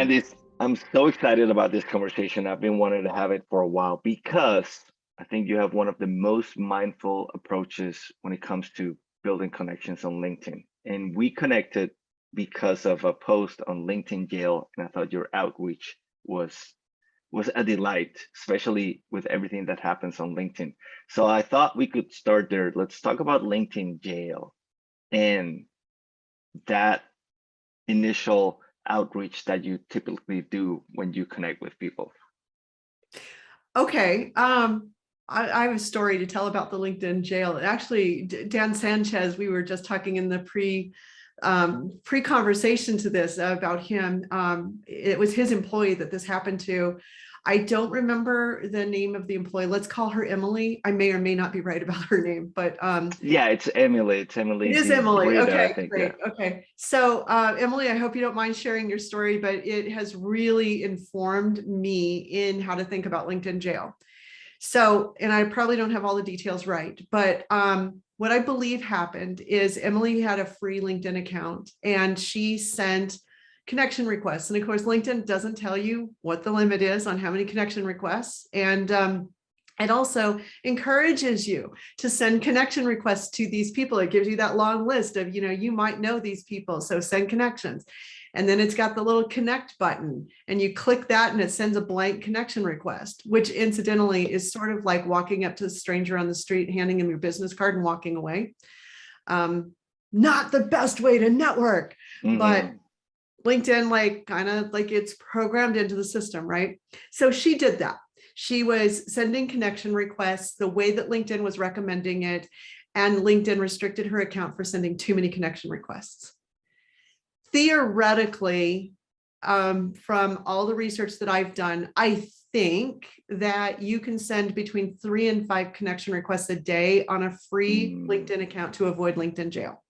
Candice, I'm so excited about this conversation. I've been wanting to have it for a while because I think you have one of the most mindful approaches when it comes to building connections on LinkedIn. And we connected because of a post on LinkedIn Jail, and I thought your outreach was a delight, especially with everything that happens on LinkedIn. So I thought we could start there. Let's talk about LinkedIn Jail and that initial outreach that you typically do when you connect with people. Okay. I have a story to tell about the LinkedIn Jail. Actually, Dan Sanchez, we were just talking in the pre-conversation to this about him. It was his employee that this happened to. I don't remember the name of the employee. Let's call her Emily. I may or may not be right about her name, but yeah, it's Emily. It's Emily. It is Emily. Okay, I think, great. Yeah. Okay, so Emily, I hope you don't mind sharing your story, but it has really informed me in how to think about LinkedIn Jail. So, and I probably don't have all the details right, but what I believe happened is Emily had a free LinkedIn account and she sent connection requests. And of course, LinkedIn doesn't tell you what the limit is on how many connection requests. And it also encourages you to send connection requests to these people. It gives you that long list of, you might know these people, so send connections. And then it's got the little connect button and you click that and it sends a blank connection request, which incidentally is sort of like walking up to a stranger on the street, handing him your business card and walking away. Not the best way to network, but LinkedIn, kind of like it's programmed into the system, right? So she did that. She was sending connection requests the way that LinkedIn was recommending it, and LinkedIn restricted her account for sending too many connection requests. Theoretically, from all the research that I've done, I think that you can send between 3 and 5 connection requests a day on a free LinkedIn account to avoid LinkedIn Jail.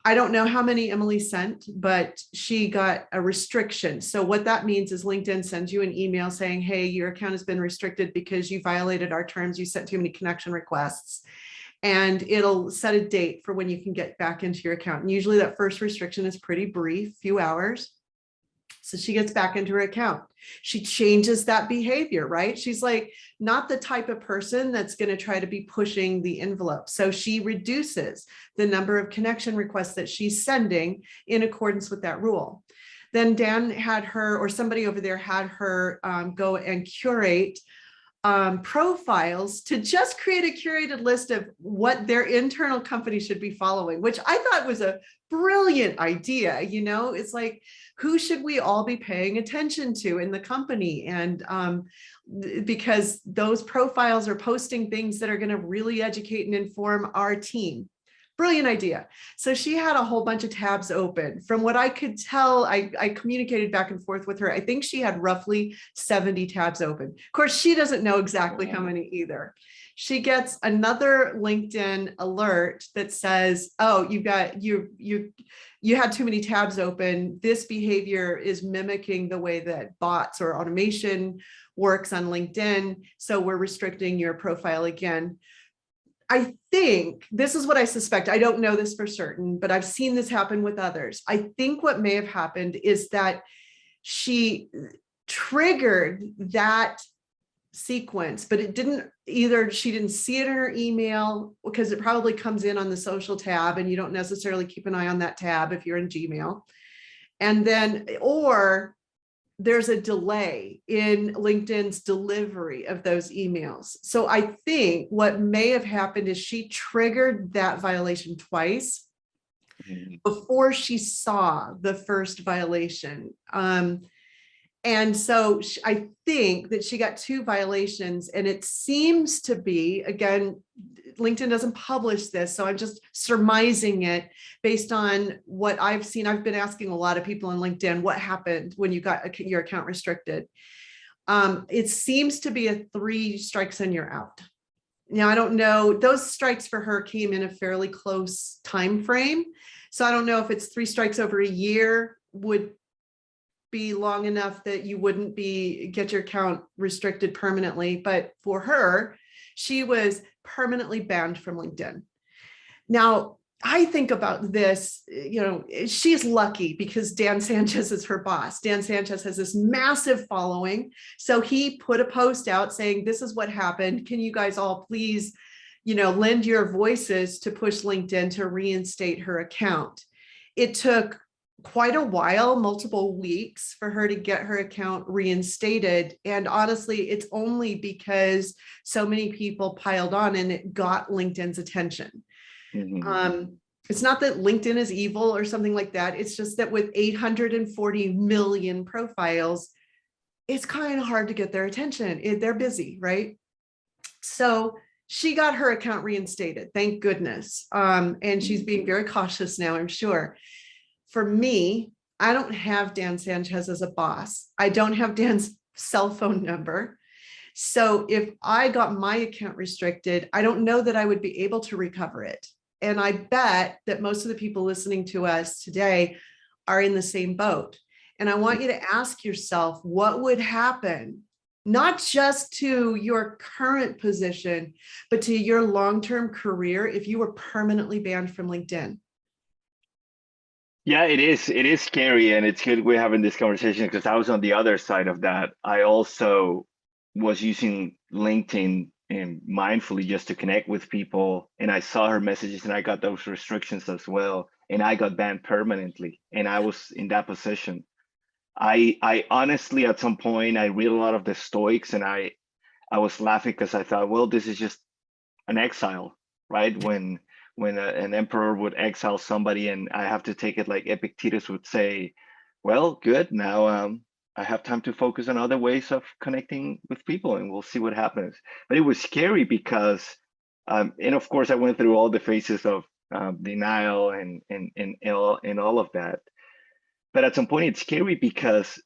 I don't know how many Emily sent, but she got a restriction. So what that means is LinkedIn sends you an email saying, hey, your account has been restricted because you violated our terms. You sent too many connection requests. And it'll set a date for when you can get back into your account. And usually that first restriction is pretty brief, few hours. So she gets back into her account. She changes that behavior, right? She's like not the type of person that's going to try to be pushing the envelope. So she reduces the number of connection requests that she's sending in accordance with that rule. Then Dan had her, or somebody over there had her go and curate profiles to just create a curated list of what their internal company should be following, which I thought was a brilliant idea. It's like, who should we all be paying attention to in the company? And because those profiles are posting things that are going to really educate and inform our team. Brilliant idea. So she had a whole bunch of tabs open. From what I could tell, I communicated back and forth with her. I think she had roughly 70 tabs open. Of course, she doesn't know exactly how many either. She gets another LinkedIn alert that says, oh, you had too many tabs open. This behavior is mimicking the way that bots or automation works on LinkedIn. So we're restricting your profile again. I think this is what I suspect. I don't know this for certain, but I've seen this happen with others. I think what may have happened is that she triggered that sequence, but it didn't either. She didn't see it in her email because it probably comes in on the social tab and you don't necessarily keep an eye on that tab if you're in Gmail. And then, or there's a delay in LinkedIn's delivery of those emails. So I think what may have happened is she triggered that violation twice before she saw the first violation. And so I think that she got 2 violations, and it seems to be, again, LinkedIn doesn't publish this, so I'm just surmising it based on what I've seen. I've been asking a lot of people on LinkedIn, what happened when you got your account restricted? It seems to be a 3 strikes and you're out. Now, I don't know, those strikes for her came in a fairly close time frame. So I don't know if it's 3 strikes over a year would be long enough that you wouldn't get your account restricted permanently. But for her, she was permanently banned from LinkedIn. Now, I think about this, she's lucky because Dan Sanchez is her boss. Dan Sanchez has this massive following. So he put a post out saying, this is what happened. Can you guys all please, lend your voices to push LinkedIn to reinstate her account? It took quite a while, multiple weeks, for her to get her account reinstated. And honestly, it's only because so many people piled on and it got LinkedIn's attention. It's not that LinkedIn is evil or something like that. It's just that with 840 million profiles, it's kind of hard to get their attention. They're busy, right? So she got her account reinstated, thank goodness. And she's being very cautious now, I'm sure. For me, I don't have Dan Sanchez as a boss. I don't have Dan's cell phone number. So if I got my account restricted, I don't know that I would be able to recover it. And I bet that most of the people listening to us today are in the same boat. And I want you to ask yourself, what would happen, not just to your current position, but to your long-term career if you were permanently banned from LinkedIn? Yeah, it is. It is scary, and it's good we're having this conversation because I was on the other side of that. I also was using LinkedIn and mindfully just to connect with people, and I saw her messages and I got those restrictions as well, and I got banned permanently, and I was in that position. I honestly, at some point, I read a lot of the Stoics, and I was laughing because I thought, well, this is just an exile, right? When an emperor would exile somebody, and I have to take it like Epictetus would say, well, good, now I have time to focus on other ways of connecting with people, and we'll see what happens. But it was scary because, and of course, I went through all the phases of denial and all of that. But at some point, it's scary because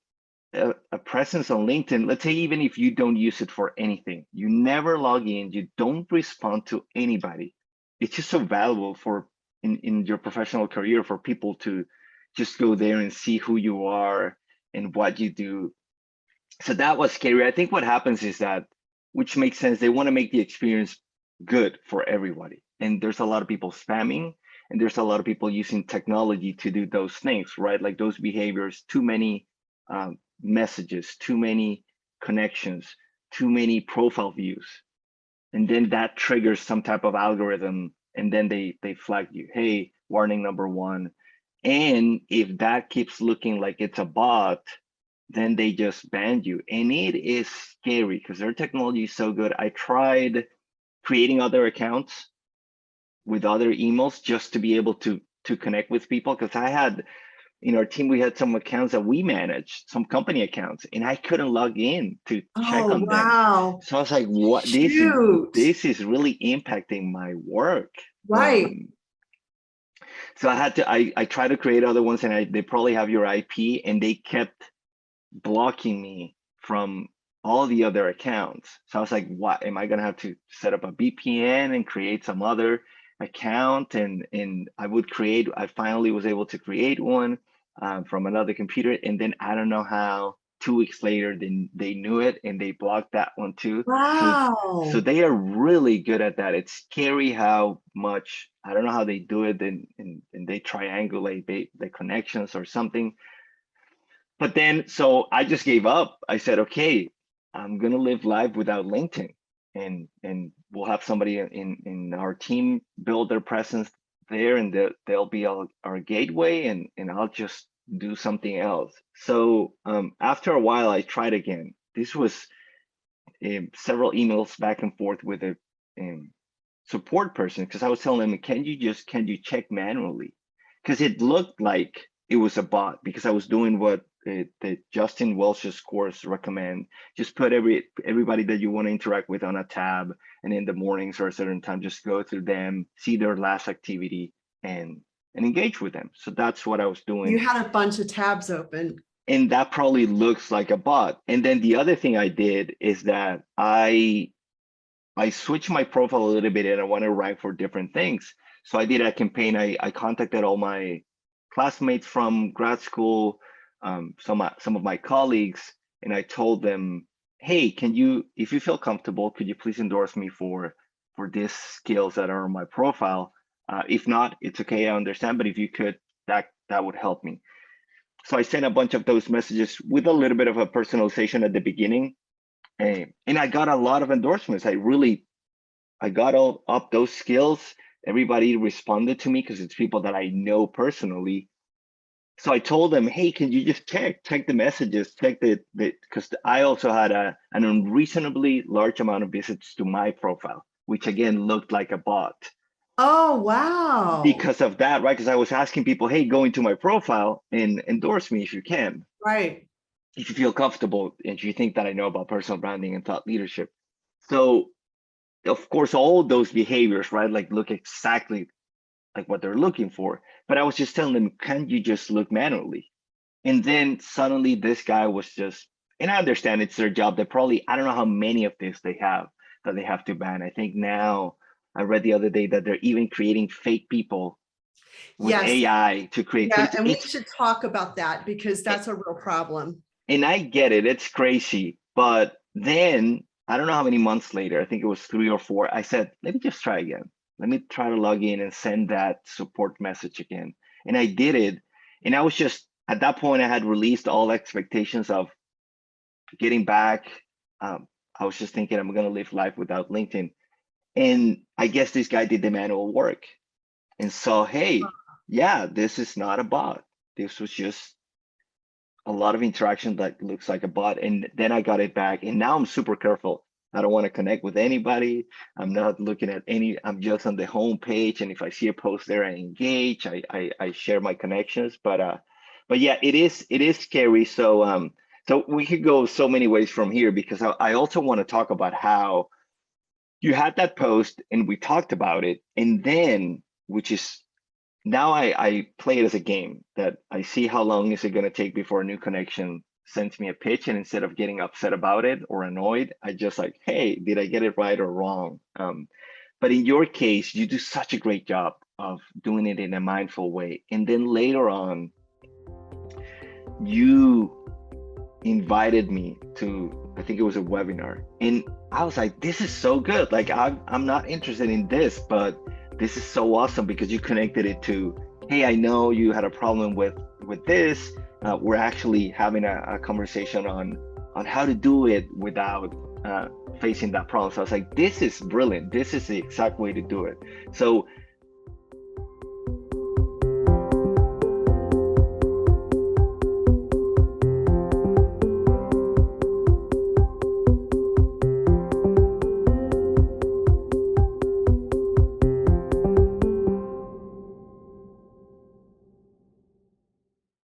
a presence on LinkedIn, let's say even if you don't use it for anything, you never log in, you don't respond to anybody. It's just so valuable for in your professional career for people to just go there and see who you are and what you do. So that was scary. I think what happens is that, which makes sense, they want to make the experience good for everybody. And there's a lot of people spamming, and there's a lot of people using technology to do those things, right? Like those behaviors, too many messages, too many connections, too many profile views. And then that triggers some type of algorithm, and then they flag you, hey, warning number one. And if that keeps looking like it's a bot, then they just ban you. And it is scary because their technology is so good. I tried creating other accounts with other emails just to be able to connect with people, because I had, in our team, we had some accounts that we managed, some company accounts, and I couldn't log in to check on them. So I was like, what? This is really impacting my work. Right. So I had to, I tried to create other ones, and they probably have your IP, and they kept blocking me from all the other accounts. So I was like, what, am I gonna have to set up a VPN and create some other account? And I finally was able to create one from another computer, and then I don't know how 2 weeks later they knew it and they blocked that one too. Wow. So they are really good at that. It's scary how much, I don't know how they do it, and they triangulate the connections or something. But then, so I just gave up. I said, okay, I'm gonna live life without LinkedIn, and we'll have somebody in our team build their presence there, and they'll be our gateway, and I'll just do something else. So after a while, I tried again. This was several emails back and forth with a support person, because I was telling them, can you check manually? Because it looked like it was a bot, because I was doing what the Justin Welch's course recommend. Just put everybody that you want to interact with on a tab, and in the mornings or a certain time, just go through them, see their last activity, and engage with them. So that's what I was doing. You had a bunch of tabs open. And that probably looks like a bot. And then the other thing I did is that I switched my profile a little bit, and I want to rank for different things. So I did a campaign. I contacted all my classmates from grad school, some of my colleagues, and I told them, hey, if you feel comfortable, could you please endorse me for these skills that are on my profile? If not, it's okay, I understand. But if you could, that would help me. So I sent a bunch of those messages with a little bit of a personalization at the beginning, and I got a lot of endorsements. I got all up those skills. Everybody responded to me because it's people that I know personally. So I told them, hey, can you just check the messages, check because I also had an unreasonably large amount of visits to my profile, which again looked like a bot. Oh, wow. Because of that, right? Because I was asking people, hey, go into my profile and endorse me if you can. Right. If you feel comfortable and you think that I know about personal branding and thought leadership. So of course, all those behaviors, right? Like look exactly like what they're looking for. But I was just telling them, can't you just look manually? And then suddenly this guy was just, and I understand it's their job. They probably, I don't know how many of this they have that they have to ban. I think now I read the other day that they're even creating fake people with Yes. AI to create. Yeah, and we should talk about that because that's a real problem. And I get it, it's crazy. But then I don't know how many months later, I think it was 3 or 4, I said, let me just try again. Let me try to log in and send that support message again. And I did it. And I was just, at that point, I had released all expectations of getting back. I was just thinking I'm going to live life without LinkedIn. And I guess this guy did the manual work. And so, hey, yeah, this is not a bot. This was just a lot of interaction that looks like a bot. And then I got it back. And now I'm super careful. I don't want to connect with anybody. I'm not looking at I'm just on the home page. And if I see a post there, I engage, I share my connections. But yeah, it is scary. So so we could go so many ways from here, because I also want to talk about how you had that post and we talked about it. And then, which is now I play it as a game, that I see how long is it going to take before a new connection sends me a pitch, and instead of getting upset about it or annoyed, I just like, hey, did I get it right or wrong? But in your case, you do such a great job of doing it in a mindful way. And then later on, you invited me to, I think it was a webinar, and I was like, this is so good. Like I'm not interested in this, but this is so awesome because you connected it to, hey, I know you had a problem with this. We're actually having a conversation on how to do it without facing that problem. So I was like, this is brilliant. This is the exact way to do it. So